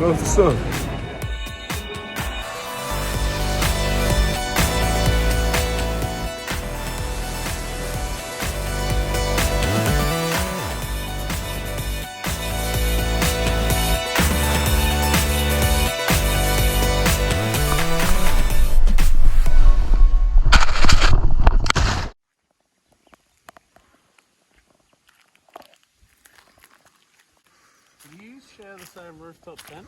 Wat is dat? Do you share the same rooftop tent?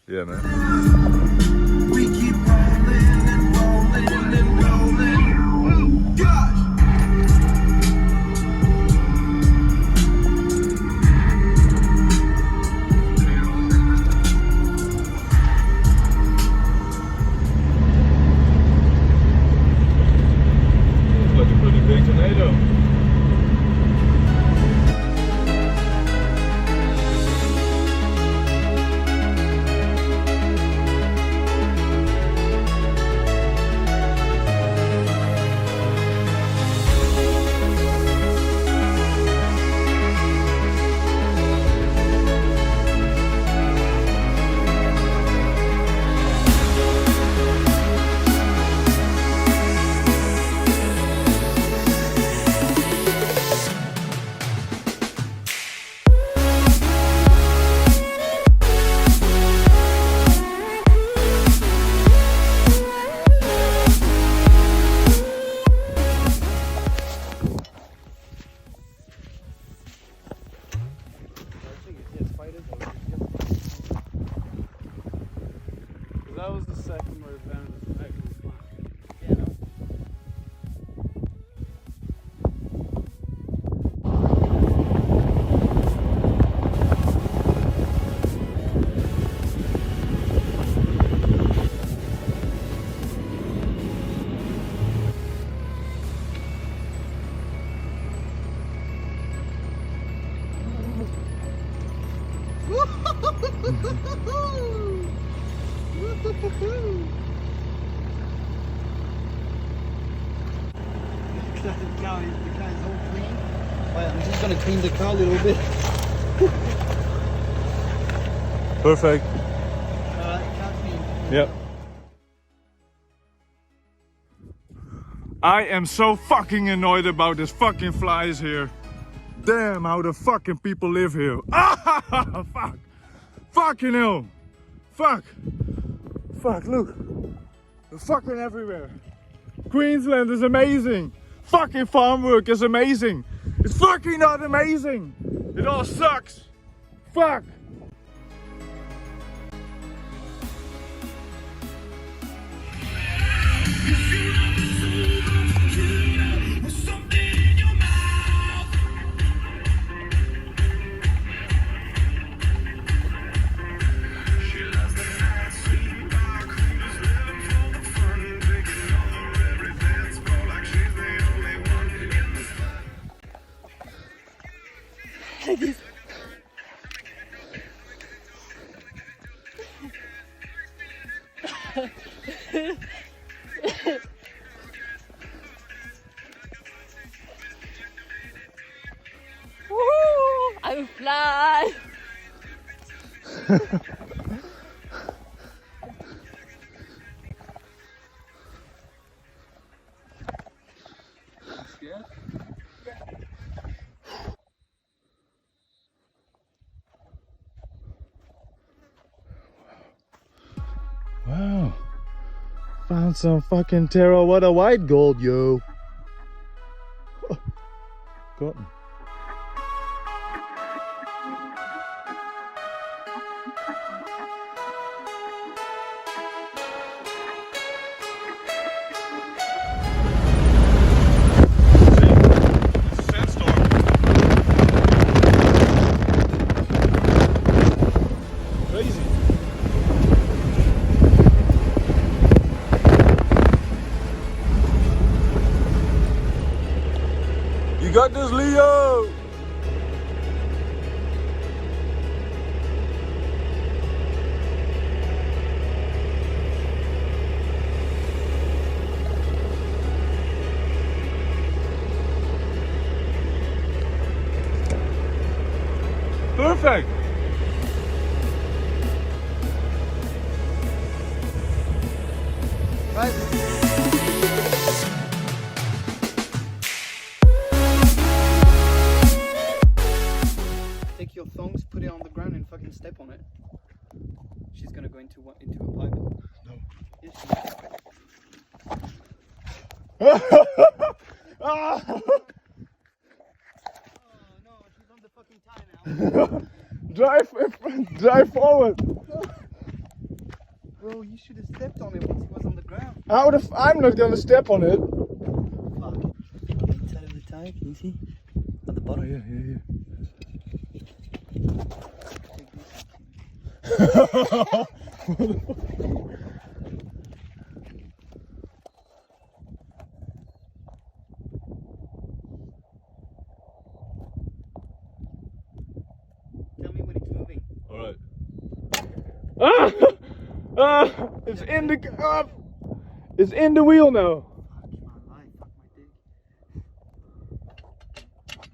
Yeah, man. We keep rolling and rolling and rolling. Oh, gosh! Looks like a pretty big tornado. That was the second where it found us back in the front. Yeah, no. The car's all clean. Wait, I'm just gonna clean the car a little bit. Perfect. Car clean. Yep. I am so fucking annoyed about this fucking flies here. Damn, how the fucking people live here. Ah, fuck. Fucking hell. Fuck. Fuck, look. They're fucking everywhere. Queensland is amazing. Fucking farm work is amazing. It's fucking not amazing. It all sucks. Fuck. Woo! I will fly. Wow. Found some fucking Tarrawatta white gold, yo. Got him. Got this, Leo! Perfect! on the ground and fucking step on it, she's gonna go into a pipe. No. Yes, she Ah! Oh no, she's on the fucking tie now. Drive forward. Bro, you should have stepped on it once it was on the ground. I'm not gonna step on it. Fuck. Inside of the tie, can you see? At the Oh bottom? yeah. Tell me when it's moving. All right. It's in the it's in the wheel now. Fuck my life, fuck my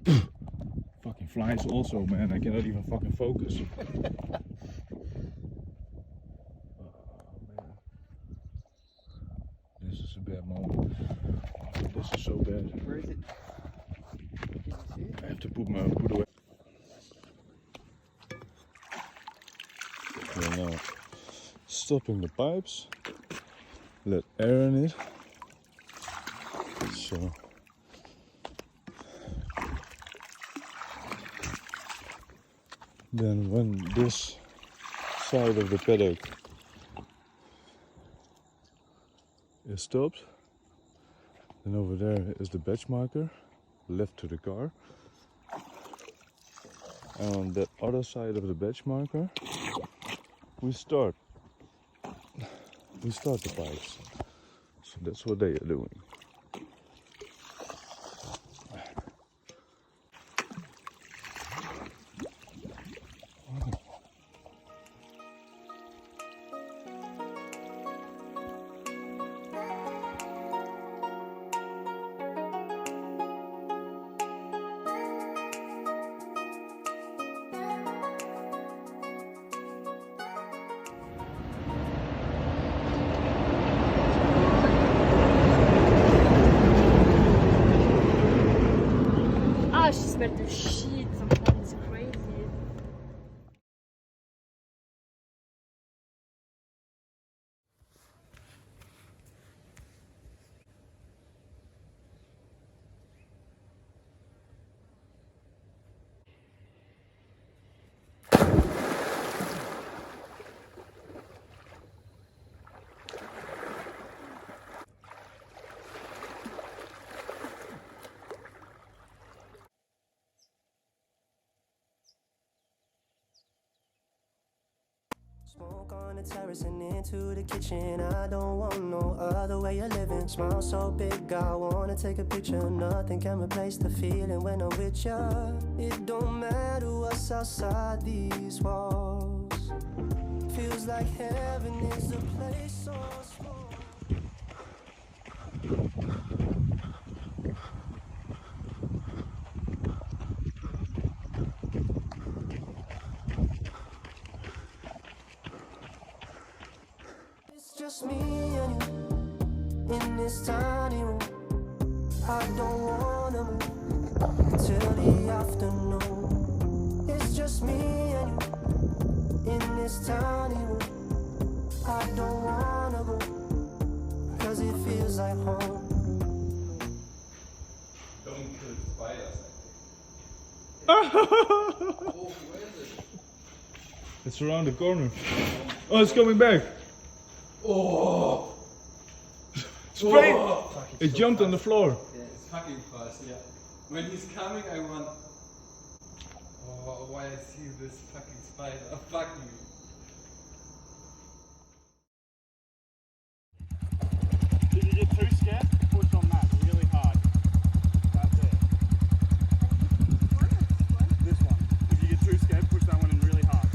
dick. Fucking flies also, man. I cannot even fucking focus. This is a bad moment. This is so bad. Where is it? Can you see it? I have to put away. Okay, now stopping the pipes. Let air in it. So. Then when this side of the paddock is stopped, then over there is the batch marker left to the car. And on that other side of the batch marker, we start the pipes. So that's what they are doing. Ah, she smelled the shit. Sometimes it's crazy. Smoke on the terrace and into the kitchen. I don't want no other way of living. Smile so big, I wanna take a picture. Nothing can replace the feeling when I'm with ya. It don't matter what's outside these walls. Feels like heaven is a place so small. Just me and you in this tiny room. I don't wanna move till the afternoon. It's just me and you in this tiny room. I don't wanna go, cause it feels like home. Don't kill spiders. Oh, where is it? It's around the corner. Oh, it's coming back. Oh! Straight! Oh. It jumped on the floor. Yeah, it's fucking fast, yeah. When he's coming, I run. Oh, why I see this fucking spider. Oh, fuck you. If you get too scared, push on that really hard. That's it. This one. If you get too scared, push that one in really hard.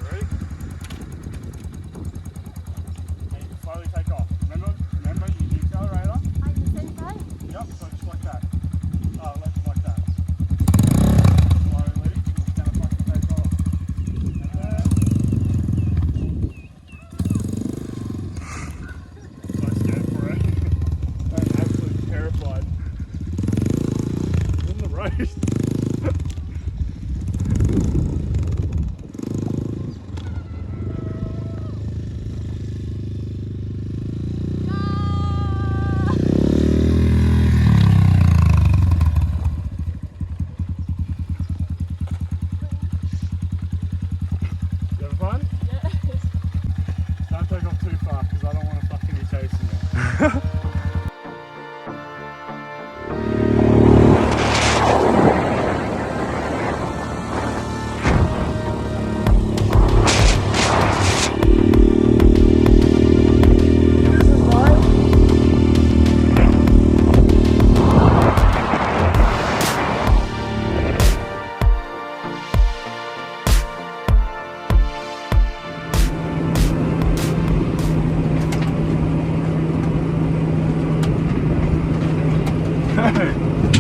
Ready? And slowly take off. Remember, you use the accelerator. At the same time? Yep, so just like that. Left like that. Slowly, it's gonna fucking take off. And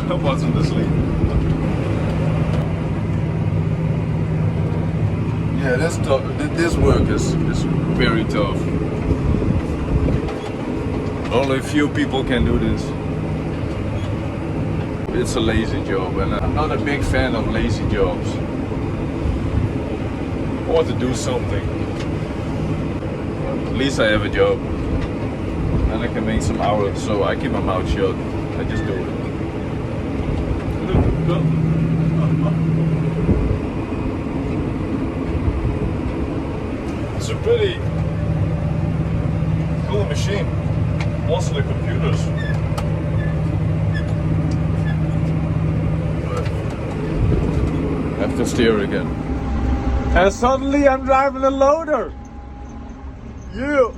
I wasn't asleep. Yeah, this work is very tough. Only a few people can do this. It's a lazy job, and I'm not a big fan of lazy jobs. I want to do something. At least I have a job, and I can make some hours, so I keep my mouth shut. I just do it. It's a pretty cool machine. Also the computers. I have to steer again. And suddenly I'm driving a loader. Yeah.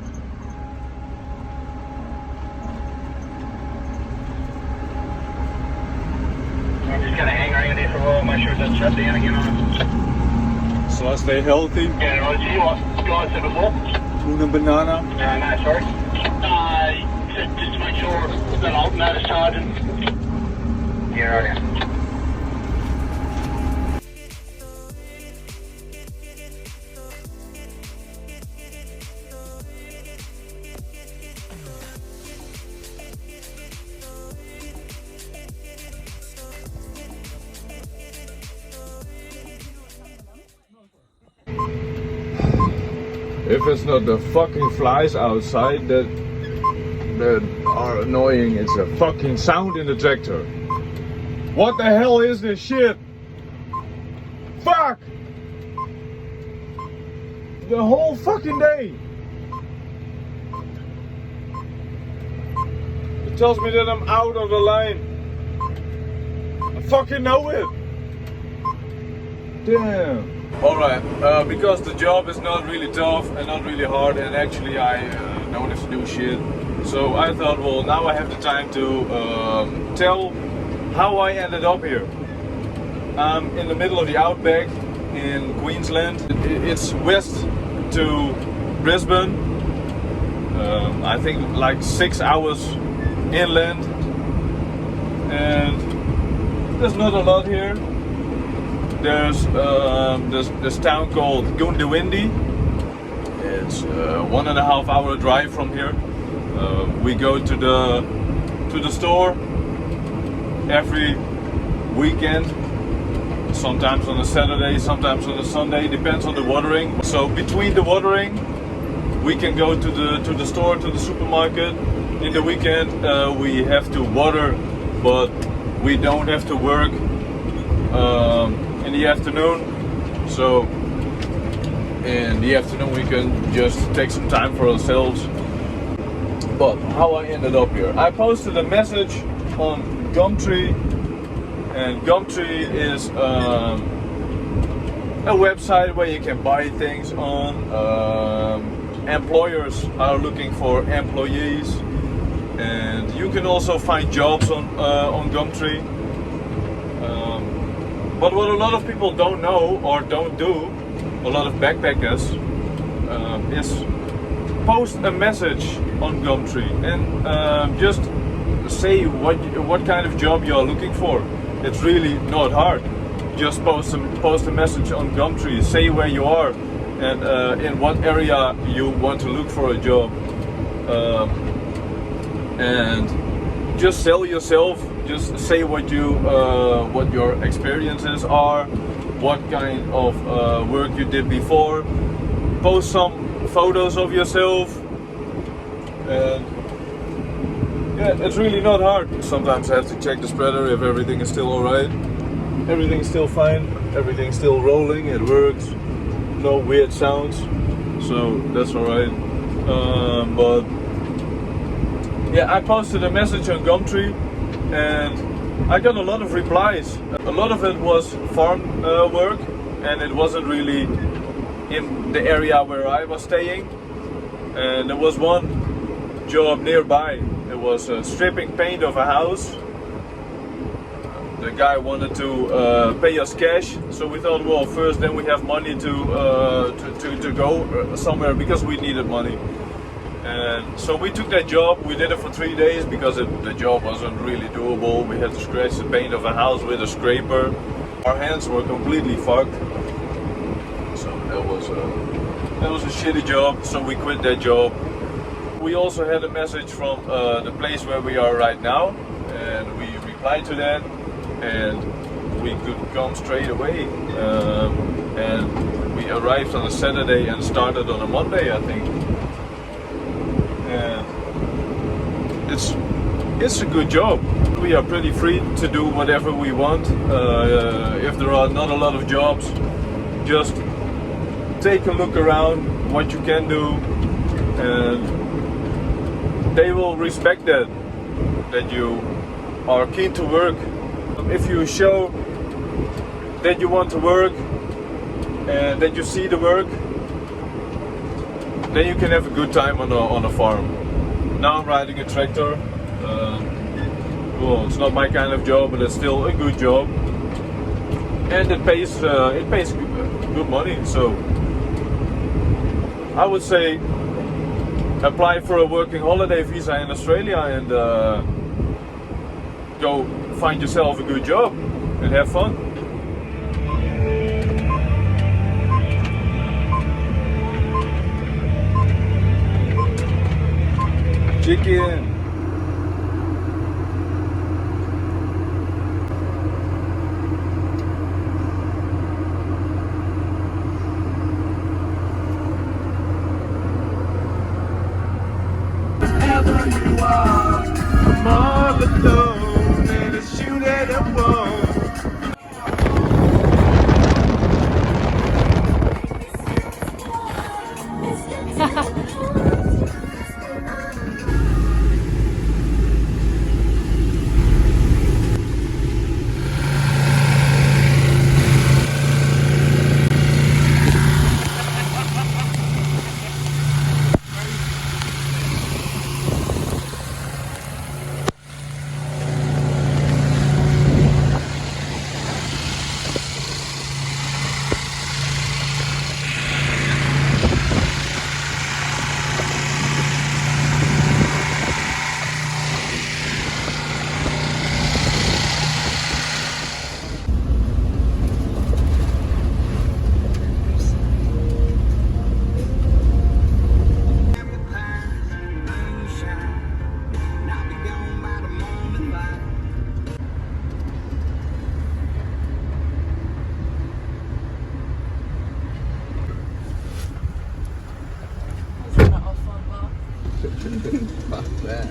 I'm just gonna hang around here for a while, make sure it doesn't shut down again on us. So I stay healthy. Yeah, right, you guys said before? Tuna banana. No, sorry. Just to make sure that alternator's charging. Yeah, right. If it's not the fucking flies outside that are annoying, it's a fucking sound in the tractor. What the hell is this shit? Fuck! The whole fucking day. It tells me that I'm out of the line. I fucking know it. Damn. Alright, because the job is not really tough and not really hard, and actually I don't have to do shit. So I thought, well, now I have the time to tell how I ended up here. I'm in the middle of the outback in Queensland. It's west to Brisbane. I think like 6 hours inland. And there's not a lot here. There's this town called Goondiwindi. It's 1.5 hour drive from here. We go to the store every weekend. Sometimes on a Saturday, sometimes on a Sunday. Depends on the watering. So between the watering, we can go to the store, to the supermarket. In the weekend, we have to water, but we don't have to work. In the afternoon, so in the afternoon we can just take some time for ourselves. But how I ended up here, I posted a message on Gumtree, and Gumtree is a website where you can buy things on. Employers are looking for employees, and you can also find jobs on Gumtree. But what a lot of people don't know or don't do, a lot of backpackers, is post a message on Gumtree and just say what kind of job you are looking for. It's really not hard. Just post a message on Gumtree, say where you are and in what area you want to look for a job, and just sell yourself. Just say what your experiences are, what kind of work you did before. Post some photos of yourself, and yeah, it's really not hard. Sometimes I have to check the spreader if everything is still alright. Everything's still fine. Everything's still rolling. It works. No weird sounds, so that's alright. But Yeah, I posted a message on Gumtree and I got a lot of replies. A lot of it was farm work, and it wasn't really in the area where I was staying. And there was one job nearby. It was stripping paint of a house. The guy wanted to pay us cash, so we thought, well, first then we have money to go somewhere because we needed money. And so we took that job. We did it for 3 days because the job wasn't really doable. We had to scratch the paint of a house with a scraper. Our hands were completely fucked. So that was a shitty job. So we quit that job. We also had a message from the place where we are right now, and we replied to that, and we could come straight away. And we arrived on a Saturday and started on a Monday, I think. And it's a good job. We are pretty free to do whatever we want. If there are not a lot of jobs, just take a look around what you can do, and they will respect that you are keen to work. If you show that you want to work and that you see the work, then you can have a good time on a farm. Now I'm riding a tractor. Well, it's not my kind of job, but it's still a good job, and it pays good money. So I would say apply for a working holiday visa in Australia and go find yourself a good job and have fun. Chicken. I'm all alone and it's you that I want. Fuck that.